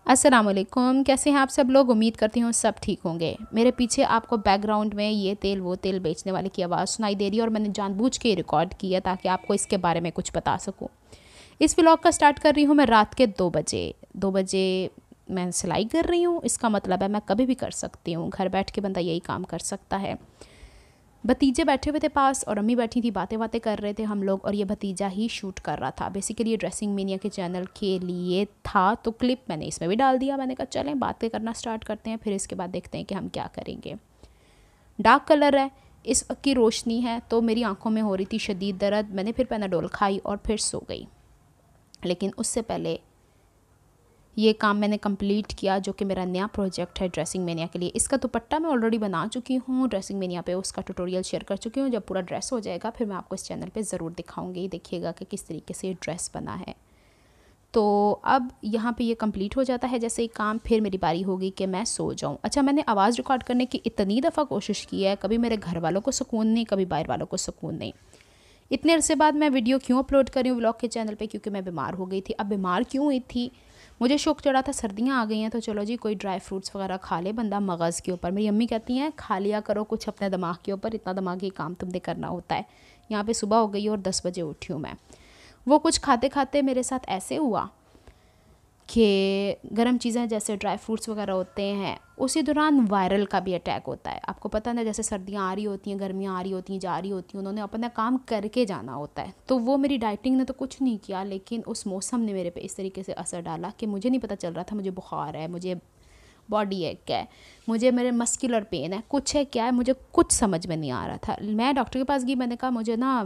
अस्सलाम वालेकुम, कैसे हैं आप सब लोग। उम्मीद करती हूँ सब ठीक होंगे। मेरे पीछे आपको बैकग्राउंड में ये तेल वो तेल बेचने वाले की आवाज़ सुनाई दे रही है और मैंने जानबूझ के रिकॉर्ड किया ताकि आपको इसके बारे में कुछ बता सकूँ। इस व्लॉग का स्टार्ट कर रही हूँ मैं रात के 2 बजे मैं सिलाई कर रही हूँ। इसका मतलब है मैं कभी भी कर सकती हूँ, घर बैठ के बंदा यही काम कर सकता है। भतीजे बैठे हुए थे पास और अम्मी बैठी थी, बातें बातें कर रहे थे हम लोग, और ये भतीजा ही शूट कर रहा था। बेसिकली ये ड्रेसिंग मेनिया के चैनल के लिए था, तो क्लिप मैंने इसमें भी डाल दिया। मैंने कहा चलें बातें करना स्टार्ट करते हैं, फिर इसके बाद देखते हैं कि हम क्या करेंगे। डार्क कलर है, इस वक्त की रोशनी है, तो मेरी आंखों में हो रही थी शदीद दर्द। मैंने फिर पैनाडोल खाई और फिर सो गई। लेकिन उससे पहले ये काम मैंने कंप्लीट किया, जो कि मेरा नया प्रोजेक्ट है ड्रेसिंग मेनिया के लिए। इसका दुपट्टा मैं ऑलरेडी बना चुकी हूँ, ड्रेसिंग मेनिया पे उसका ट्यूटोरियल शेयर कर चुकी हूँ। जब पूरा ड्रेस हो जाएगा फिर मैं आपको इस चैनल पे ज़रूर दिखाऊंगी, देखिएगा कि किस तरीके से ये ड्रेस बना है। तो अब यहाँ पे ये कंप्लीट हो जाता है जैसे ही काम, फिर मेरी बारी होगी कि मैं सो जाऊँ। अच्छा, मैंने आवाज़ रिकॉर्ड करने की इतनी दफ़ा कोशिश की है, कभी मेरे घर वालों को सुकून नहीं, कभी बाहर वालों को सुकून नहीं। इतने अरसे बाद मैं वीडियो क्यों अपलोड कर रही हूँ व्लॉग के चैनल पे, क्योंकि मैं बीमार हो गई थी। अब बीमार क्यों हुई थी, मुझे शौक चढ़ा था सर्दियाँ आ गई हैं तो चलो जी कोई ड्राई फ्रूट्स वगैरह खा ले बंदा मगज़ के ऊपर। मेरी अम्मी कहती हैं खा लिया करो कुछ अपने दिमाग के ऊपर, इतना दिमागी काम तुमने करना होता है। यहाँ पे सुबह हो गई और 10 बजे उठी हूँ मैं। वो कुछ खाते खाते मेरे साथ ऐसे हुआ कि गर्म चीज़ें जैसे ड्राई फ्रूट्स वगैरह होते हैं, उसी दौरान वायरल का भी अटैक होता है। आपको पता ना, जैसे सर्दियाँ आ रही होती हैं, गर्मियाँ आ रही होती हैं, जा रही होती हैं, उन्होंने अपना काम करके जाना होता है। तो वो मेरी डाइटिंग ने तो कुछ नहीं किया, लेकिन उस मौसम ने मेरे पे इस तरीके से असर डाला कि मुझे नहीं पता चल रहा था मुझे बुखार है, मुझे बॉडी एक है, मुझे मेरे मस्कुलर पेन है, कुछ है क्या है, मुझे कुछ समझ में नहीं आ रहा था। मैं डॉक्टर के पास गई, मैंने कहा मुझे ना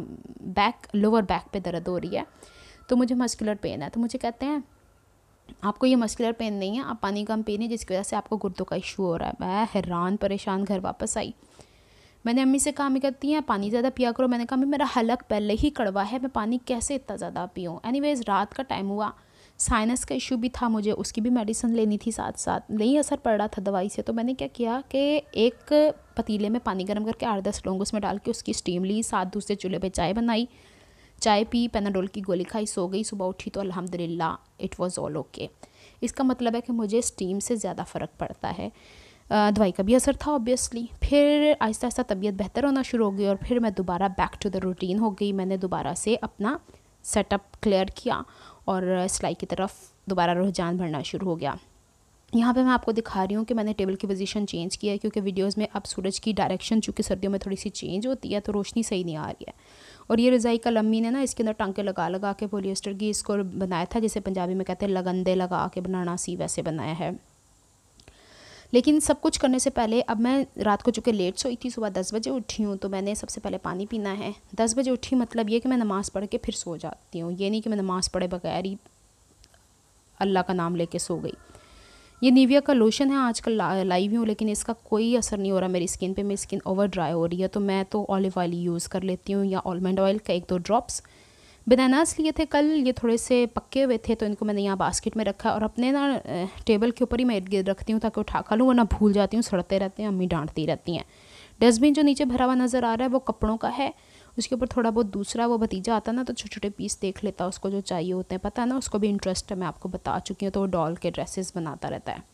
लोअर बैक पे दर्द हो रही है, तो मुझे मस्कुलर पेन है। तो मुझे कहते हैं आपको ये मस्कुलर पेन नहीं है, आप पानी कम पी नहीं, जिसकी वजह से आपको गुर्दों का इशू हो रहा है। मैं हैरान परेशान घर वापस आई। मैंने अम्मी से कहा, अम्मी कहती हैं पानी ज़्यादा पिया करो। मैंने कहा अम्मी मेरा हलक पहले ही कड़वा है, मैं पानी कैसे इतना ज़्यादा पीऊँ। एनीवेज़ रात का टाइम हुआ, साइनस का इशू भी था मुझे, उसकी भी मेडिसिन लेनी थी साथ साथ, नहीं असर पड़ रहा था दवाई से। तो मैंने क्या किया कि एक पतीले में पानी गर्म करके 8-10 लौंग उसमें डाल के उसकी स्टीम ली, साथ दूसरे चूल्हे पे चाय बनाई, चाय पी, पैनाडोल की गोली खाई, सो गई। सुबह उठी तो अल्हम्दुलिल्लाह इट वाज़ ऑल ओके। इसका मतलब है कि मुझे स्टीम से ज़्यादा फ़र्क पड़ता है। दवाई का भी असर था ऑब्वियसली। फिर आहिस्ता आहिस्ता तबीयत बेहतर होना शुरू हो गई और फिर मैं दोबारा बैक टू द रूटीन हो गई। मैंने दोबारा से अपना सेटअप क्लियर किया और सिलाई की तरफ दोबारा रुझान बढ़ना शुरू हो गया। यहाँ पे मैं आपको दिखा रही हूँ कि मैंने टेबल की पोजीशन चेंज किया है, क्योंकि वीडियोस में अब सूरज की डायरेक्शन चूँकि सर्दियों में थोड़ी सी चेंज होती है तो रोशनी सही नहीं आ रही है। और ये रज़ाई कल अम्मी ने ना इसके अंदर टांके लगा लगा के पॉलिएस्टर की इसको बनाया था, जिसे पंजाबी में कहते हैं लगंदे लगा के बनाना, सी वैसे बनाया है। लेकिन सब कुछ करने से पहले अब मैं रात को चूँकि लेट सोई थी, सुबह 10 बजे उठी हूँ, तो मैंने सबसे पहले पानी पीना है। 10 बजे उठी मतलब ये कि मैं नमाज़ पढ़ के फिर सो जाती हूँ, ये नहीं कि मैं नमाज़ पढ़े बगैर ही अल्लाह का नाम लेके सो गई। ये निविया का लोशन है, आजकल लाई हुई हूँ, लेकिन इसका कोई असर नहीं हो रहा मेरी स्किन पे। मेरी स्किन ओवर ड्राई हो रही है, तो मैं तो ऑलिव ऑयल यूज़ कर लेती हूँ या आलमंड ऑयल का 1-2 ड्रॉप्स। बनानास लिए थे कल, ये थोड़े से पक्के हुए थे तो इनको मैंने यहाँ बास्केट में रखा और अपने ना टेबल के ऊपर ही मैं इर्द गिर्द रखती हूँ ताकि उठा खा लूँ, वरना भूल जाती हूँ, सड़ते रहते हैं, अम्मी डांटती रहती हैं। डस्टबिन जो नीचे भरा हुआ नज़र आ रहा है वो कपड़ों का है, उसके ऊपर थोड़ा बहुत दूसरा वो भतीजा आता ना तो छोटे छोटे पीस देख लेता, उसको जो चाहिए होते हैं, पता है ना, उसको भी इंटरेस्ट है, मैं आपको बता चुकी हूँ, तो वो डॉल के ड्रेसेस बनाता रहता है।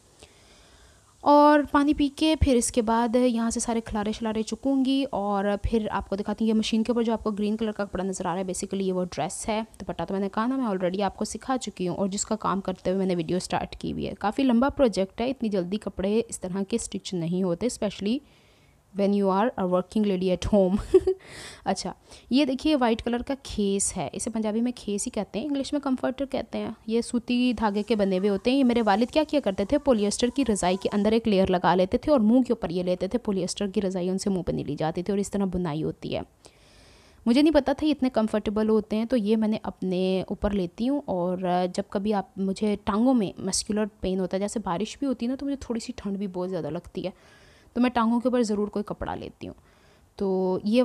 और पानी पी के फिर इसके बाद यहाँ से सारे खिलारे शलारे चुकूँगी और फिर आपको दिखाती हूँ। ये मशीन के ऊपर जो आपको ग्रीन कलर का कपड़ा नज़र आ रहा है, बेसिकली ये वो ड्रेस है। दुपट्टा तो मैंने कहा ना मैं ऑलरेडी आपको सिखा चुकी हूँ और जिसका काम करते हुए मैंने वीडियो स्टार्ट की हुई है। काफ़ी लंबा प्रोजेक्ट है, इतनी जल्दी कपड़े इस तरह के स्टिच नहीं होते, specially when you are a working lady at home. अच्छा, ये देखिए वाइट कलर का खेस है, इसे पंजाबी में खेस ही कहते हैं, इंग्लिश में कंफर्टर कहते हैं। ये सूती धागे के बने हुए होते हैं। ये मेरे वालिद क्या किया करते थे, पॉलिएस्टर की रज़ाई के अंदर एक लेयर लगा लेते थे और मुंह के ऊपर ये लेते थे, पॉलिएस्टर की रज़ाई उनसे मुंह पर नहीं ली जाती थी और इस तरह बुनाई होती है। मुझे नहीं पता था ये इतने कंफर्टेबल होते हैं, तो ये मैंने अपने ऊपर लेती हूँ। और जब कभी आप मुझे टांगों में मस्कुलर पेन होता है, जैसे बारिश भी होती है ना, तो मुझे थोड़ी सी ठंड भी बहुत ज़्यादा लगती है, तो मैं टांगों के ऊपर ज़रूर कोई कपड़ा लेती हूँ। तो ये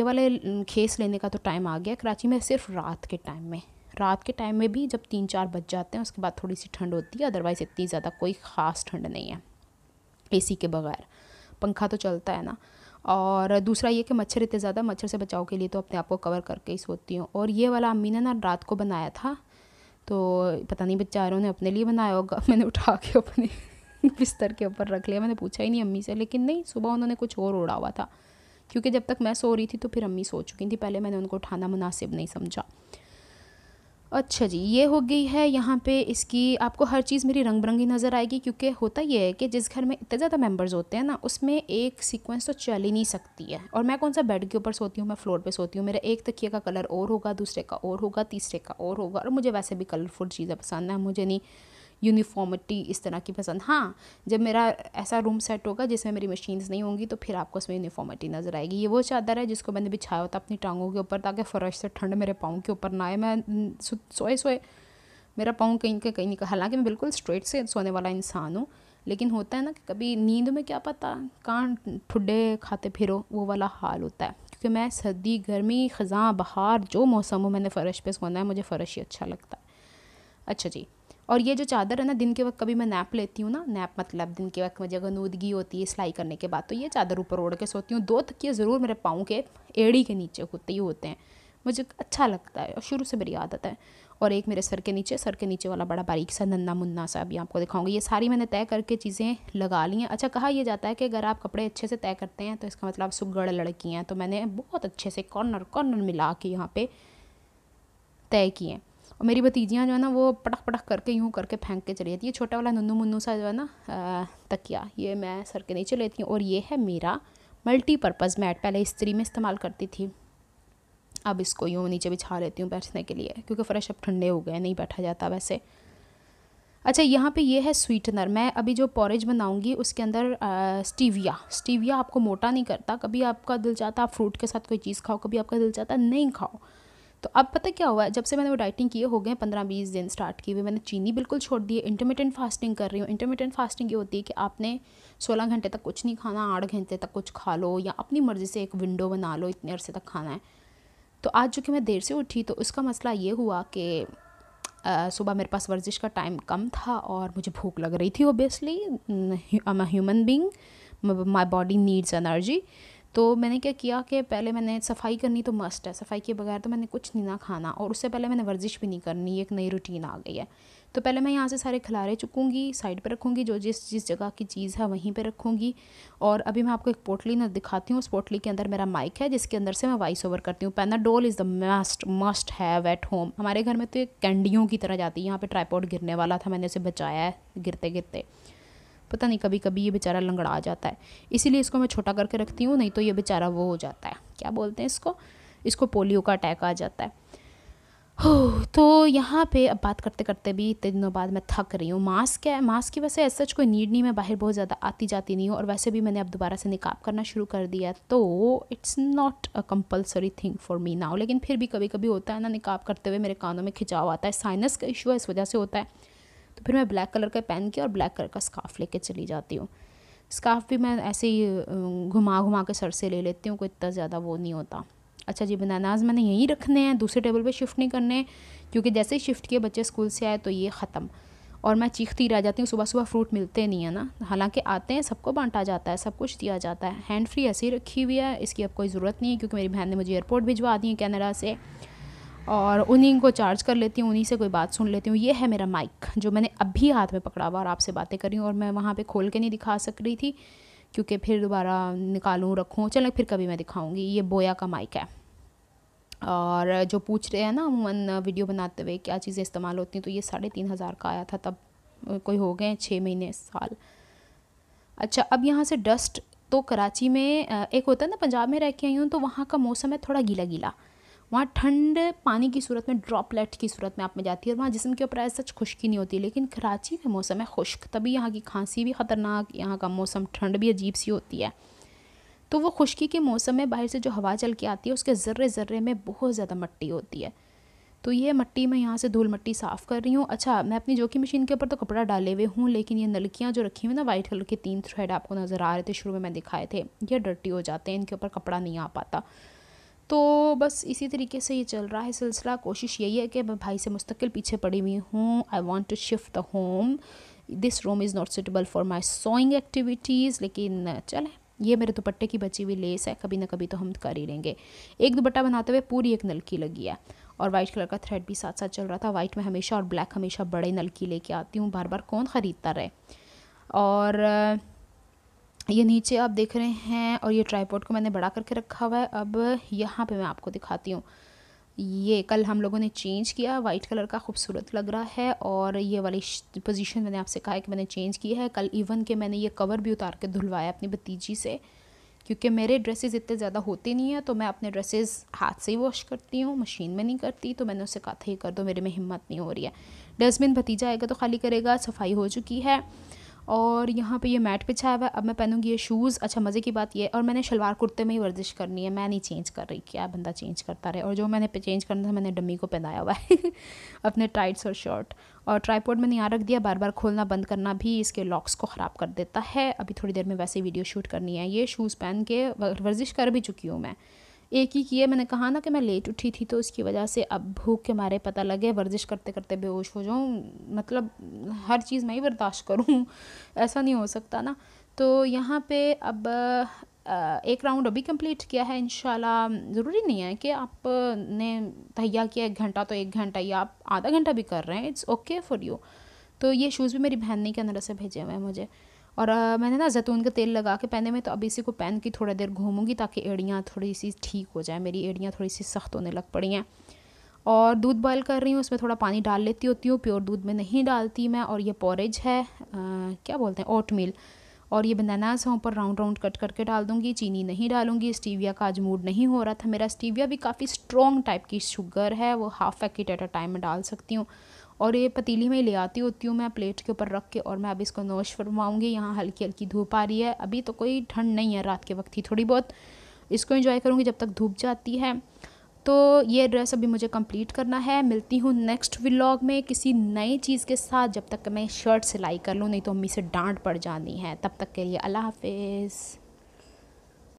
वाले खेस लेने का तो टाइम आ गया। कराची में सिर्फ रात के टाइम में भी जब 3-4 बज जाते हैं उसके बाद थोड़ी सी ठंड होती है, अदरवाइज़ इतनी ज़्यादा कोई ख़ास ठंड नहीं है एसी के बगैर, पंखा तो चलता है ना। और दूसरा ये कि मच्छर इतने ज़्यादा, मच्छर से बचाव के लिए तो अपने आप को कवर करके ही सोती हूँ। और ये वाला अम्मी ने ना रात को बनाया था, तो पता नहीं बेचारों ने अपने लिए बनाया होगा। मैंने उठा के अपने बिस्तर के ऊपर रख लिया। मैंने पूछा ही नहीं अम्मी से, लेकिन नहीं, सुबह उन्होंने कुछ और ओढ़ा हुआ था, क्योंकि जब तक मैं सो रही थी तो फिर अम्मी सो चुकी थी। पहले मैंने उनको उठाना मुनासिब नहीं समझा। अच्छा जी, ये हो गई है यहाँ पे इसकी। आपको हर चीज़ मेरी रंग बिरंगी नज़र आएगी, क्योंकि होता ये है कि जिस घर में इतने ज़्यादा मेंबर्स होते हैं ना, उसमें एक सीक्वेंस तो चल ही नहीं सकती है। और मैं कौन सा बेड के ऊपर सोती हूँ, मैं फ्लोर पे सोती हूँ। मेरा एक तकिए का कलर और होगा, दूसरे का और होगा, तीसरे का और होगा। और मुझे वैसे भी कलरफुल चीज़ें पसंद है, मुझे नहीं यूनिफॉर्मिटी इस तरह की पसंद। हाँ, जब मेरा ऐसा रूम सेट होगा जिसमें मेरी मशीन्स नहीं होंगी तो फिर आपको उसमें यूनिफॉर्मिटी नज़र आएगी। ये वो चादर है जिसको मैंने बिछाया होता अपनी टांगों के ऊपर, ताकि फ़र्श से ठंड मेरे पाँव के ऊपर ना आए। मैं सोए सोए मेरा पाँव कहीं के कहीं निकल, हालांकि मैं बिल्कुल स्ट्रेट से सोने वाला इंसान हूँ, लेकिन होता है ना कि कभी नींद में क्या पता कहाँ ठुड्डे खाते फिरो, वो वाला हाल होता है। क्योंकि मैं सर्दी, गर्मी, ख़ज़ां, बहार, जो मौसम हो, मैंने फ़र्श पे सोना है, मुझे फ़र्श ही अच्छा लगता है। अच्छा जी, और ये जो चादर है ना, दिन के वक्त कभी मैं नैप लेती हूँ ना, नैप मतलब दिन के वक्त मुझे गनूदगी होती है सिलाई करने के बाद, तो ये चादर ऊपर ओढ़ के सोती हूँ। 2 तकिए ज़रूर मेरे पाँव के एड़ी के नीचे होते ही होते हैं, मुझे अच्छा लगता है और शुरू से मेरी आदत है। और एक मेरे सर के नीचे वाला बड़ा बारीक सा नन्ना मुन्ना सा, अभी आपको दिखाऊंगी। ये सारी मैंने तय करके चीज़ें लगा ली हैं। अच्छा, कहा यह जाता है कि अगर आप कपड़े अच्छे से तय करते हैं तो इसका मतलब आप सुगड़ लड़की हैं, तो मैंने बहुत अच्छे से कॉर्नर कॉर्नर मिला के यहाँ पे तय किए हैं। और मेरी भतीजियाँ जो है ना, वो पटक पटक करके यूँ करके फेंक के चली जाती है। छोटा वाला नन्नू मुन्नू सा जो है ना तकिया, ये मैं सर के नीचे लेती हूँ। और ये है मेरा मल्टीपर्पज़ मैट, पहले इस्त्री में इस्तेमाल करती थी, अब इसको यूँ नीचे बिछा लेती हूँ बैठने के लिए, क्योंकि फ़र्श अब ठंडे हो गए, नहीं बैठा जाता वैसे। अच्छा, यहाँ पे ये है स्वीटनर। मैं अभी जो पॉरेज बनाऊँगी उसके अंदर स्टीविया आपको मोटा नहीं करता। कभी आपका दिल चाहता आप फ्रूट के साथ कोई चीज़ खाओ, कभी आपका दिल चाहता नहीं खाओ। तो अब पता क्या हुआ है, जब से मैंने वो डाइटिंग किए हो गए 15-20 दिन स्टार्ट की हुई, मैंने चीनी बिल्कुल छोड़ दी है, इंटरमिटेंट फास्टिंग कर रही हूँ। इंटरमिटेंट फास्टिंग ये होती है कि आपने 16 घंटे तक कुछ नहीं खाना, 8 घंटे तक कुछ खा लो, या अपनी मर्ज़ी से एक विंडो बना लो, इतने अरसे तक खाना है। तो आज जो कि मैं देर से उठी, तो उसका मसला ये हुआ कि सुबह मेरे पास वर्जिश का टाइम कम था और मुझे भूख लग रही थी। Obviously I am a human being, my body needs energy. तो मैंने क्या किया कि पहले मैंने सफाई करनी तो मस्ट है, सफाई के बगैर तो मैंने कुछ नहीं ना खाना, और उससे पहले मैंने वर्जिश भी नहीं करनी, एक नई रूटीन आ गई है। तो पहले मैं यहाँ से सारे खिलारे चुकूँगी, साइड पे रखूँगी, जो जिस जगह की चीज़ है वहीं पे रखूँगी। और अभी मैं आपको एक पोटली ना दिखाती हूँ। उस पोटली के अंदर मेरा माइक है, जिसके अंदर से मैं वॉइस ओवर करती हूँ। Panadol is the must have at home. हमारे घर में तो ये कैंडियों की तरह जाती है। यहाँ पे ट्राइपॉड गिरने वाला था, मैंने उसे बचाया है गिरते गिरते। पता नहीं कभी कभी ये बेचारा लंगड़ा जाता है, इसीलिए इसको मैं छोटा करके रखती हूँ, नहीं तो ये बेचारा वो हो जाता है, क्या बोलते हैं इसको पोलियो का अटैक आ जाता है। हो, तो यहाँ पे अब बात करते करते भी इतने दिनों बाद मैं थक रही हूँ। मास्क है, मास्क की वैसे सच कोई नीड नहीं, मैं बाहर बहुत ज़्यादा आती जाती नहीं हूँ, और वैसे भी मैंने अब दोबारा से निकाब करना शुरू कर दिया, तो it's not a compulsory thing for me now. लेकिन फिर भी कभी कभी होता है ना, निकाब करते हुए मेरे कानों में खिंचाव आता है, साइनस का इशू है, इस वजह से होता है। तो फिर मैं ब्लैक कलर का पहन के और ब्लैक कलर का स्कार्फ़ लेके चली जाती हूँ। स्कार्फ़ भी मैं ऐसे ही घुमा घुमा के सर से ले लेती हूँ, कोई इतना ज़्यादा वो नहीं होता। अच्छा जी, बनानाज मैंने यहीं रखने हैं, दूसरे टेबल पे शिफ्ट नहीं करने, क्योंकि जैसे ही शिफ्ट किए बच्चे स्कूल से आए तो ये ख़त्म, और मैं चीखती रह जाती हूँ। सुबह सुबह फ्रूट मिलते नहीं है ना, हालांकि आते हैं, सबको बांटा जाता है, सब कुछ दिया जाता है। हैंड फ्री ऐसे ही रखी हुई है, इसकी अब कोई ज़रूरत नहीं है, क्योंकि मेरी बहन ने मुझे एयरपोर्ट भिजवा दी है कनाडा से, और उन्हीं को चार्ज कर लेती हूँ, उन्हीं से कोई बात सुन लेती हूँ। ये है मेरा माइक जो मैंने अभी हाथ में पकड़ा हुआ और आपसे बातें कर रही हूँ, और मैं वहाँ पे खोल के नहीं दिखा सक रही थी, क्योंकि फिर दोबारा निकालूँ रखूँ, चलें फिर कभी मैं दिखाऊँगी। ये बोया का माइक है। और जो पूछ रहे हैं ना अमूमन वीडियो बनाते हुए क्या चीज़ें इस्तेमाल होती हैं, तो ये 3,500 का आया था तब, कोई हो गए 6 महीने साल। अच्छा, अब यहाँ से डस्ट, तो कराची में एक होता है ना, पंजाब में रह के आई हूँ तो वहाँ का मौसम है थोड़ा गीला गीला, वहाँ ठंड पानी की सूरत में, ड्रॉपलेट की सूरत में आप में जाती है, और वहाँ जिस्म के ऊपर ऐसा खुश्की नहीं होती। लेकिन कराची में मौसम है खुश्क, तभी यहाँ की खांसी भी ख़तरनाक, यहाँ का मौसम ठंड भी अजीब सी होती है। तो वो खुश्की के मौसम में बाहर से जो हवा चल के आती है उसके ज़र्रे ज़र्रे में बहुत ज़्यादा मिट्टी होती है, तो ये मिट्टी मैं यहाँ से धूल मिट्टी साफ़ कर रही हूँ। अच्छा, मैं अपनी जोकी मशीन के ऊपर तो कपड़ा डाले हुए हूँ, लेकिन ये नलकियाँ जो रखी हुई ना वाइट कलर के 3 थ्रेड आपको नज़र आ रहे थे शुरू में मैं दिखाए थे, ये डर्टी हो जाते हैं, इनके ऊपर कपड़ा नहीं आ पाता। तो बस इसी तरीके से ये चल रहा है सिलसिला। कोशिश यही है कि मैं भाई से मुस्तकिल पीछे पड़ी हुई हूँ। I want to shift the home, this room is not suitable for my sewing activities, लेकिन चलें, ये मेरे दुपट्टे की बची हुई लेस है, कभी ना कभी तो हम कर ही लेंगे। एक दुपट्टा बनाते हुए पूरी एक नलकी लगी है, और वाइट कलर का थ्रेड भी साथ साथ चल रहा था। वाइट में हमेशा और ब्लैक हमेशा बड़े नल की लेके आती हूँ, बार बार कौन ख़रीदता रहे। और ये नीचे आप देख रहे हैं, और ये ट्राइपॉड को मैंने बड़ा करके रखा हुआ है। अब यहाँ पे मैं आपको दिखाती हूँ, ये कल हम लोगों ने चेंज किया, वाइट कलर का खूबसूरत लग रहा है। और ये वाली पोजीशन मैंने आपसे कहा है कि मैंने चेंज की है। कल इवन के मैंने ये कवर भी उतार के धुलवाया अपनी भतीजी से, क्योंकि मेरे ड्रेसेस इतने ज़्यादा होते नहीं हैं, तो मैं अपने ड्रेसेस हाथ से ही वॉश करती हूँ, मशीन में नहीं करती। तो मैंने उससे कहा था ये कर दो, मेरे में हिम्मत नहीं हो रही है। डस्टबिन भतीजा आएगा तो खाली करेगा, सफाई हो चुकी है। और यहाँ पे ये मैट बिछाया हुआ है। अब मैं पहनूंगी ये शूज़। अच्छा, मज़े की बात ये, और मैंने शलवार कुर्ते में ही वर्जिश करनी है, मैं नहीं चेंज कर रही, क्या बंदा चेंज करता रहे। और जो मैंने चेंज करना था मैंने डम्मी को पहनाया हुआ है अपने टाइट्स और शॉर्ट। और ट्राइपॉड मैंने यहाँ रख दिया, बार बार खोलना बंद करना भी इसके लॉक्स को ख़राब कर देता है। अभी थोड़ी देर में वैसे वीडियो शूट करनी है। ये शूज़ पहन के वर्जिश कर भी चुकी हूँ मैं, एक ही किए। मैंने कहा ना कि मैं लेट उठी थी, तो उसकी वजह से अब भूख के मारे पता लगे वर्जिश करते करते बेहोश हो जाऊँ। मतलब हर चीज़ मैं ही बर्दाश्त करूँ, ऐसा नहीं हो सकता ना। तो यहाँ पे अब एक राउंड अभी कंप्लीट किया है इंशाल्लाह। ज़रूरी नहीं है कि आपने तहैया किया 1 घंटा तो 1 घंटा, या आप आधा घंटा भी कर रहे हैं, इट्स ओके फॉर यू। तो ये शूज़ भी मेरी बहन ने कनाडा से भेजे हुए हैं मुझे। और मैंने ना जैतून का तेल लगा के पहने में, तो अब इसी को पहन के थोड़ा देर घूमूंगी ताकि एड़ियाँ थोड़ी सी ठीक हो जाए। मेरी एड़ियाँ थोड़ी सी सख्त होने लग पड़ी हैं। और दूध बॉयल कर रही हूँ, उसमें थोड़ा पानी डाल लेती होती हूँ, प्योर दूध में नहीं डालती मैं। और ये पॉरेज है, क्या बोलते हैं, ओट मील। और ये बनानास हैं, ऊपर राउंड राउंड कट करके डाल दूँगी। चीनी नहीं डालूँगी, स्टीविया का आज मूड नहीं हो रहा था मेरा। स्टीविया भी काफ़ी स्ट्रॉन्ग टाइप की शुगर है, वो half packet at a time में डाल सकती हूँ। और ये पतीली में ले आती होती हूँ मैं प्लेट के ऊपर रख के, और मैं अब इसको नोश फरमाऊँगी। यहाँ हल्की हल्की धूप आ रही है, अभी तो कोई ठंड नहीं है, रात के वक्त ही थोड़ी बहुत। इसको एंजॉय करूँगी जब तक धूप जाती है। तो ये ड्रेस अभी मुझे कंप्लीट करना है। मिलती हूँ नेक्स्ट व्लॉग में किसी नई चीज़ के साथ, जब तक मैं शर्ट सिलाई कर लूँ, नहीं तो अम्मी से डांट पड़ जानी है। तब तक के लिए अल्लाह हाफिज़।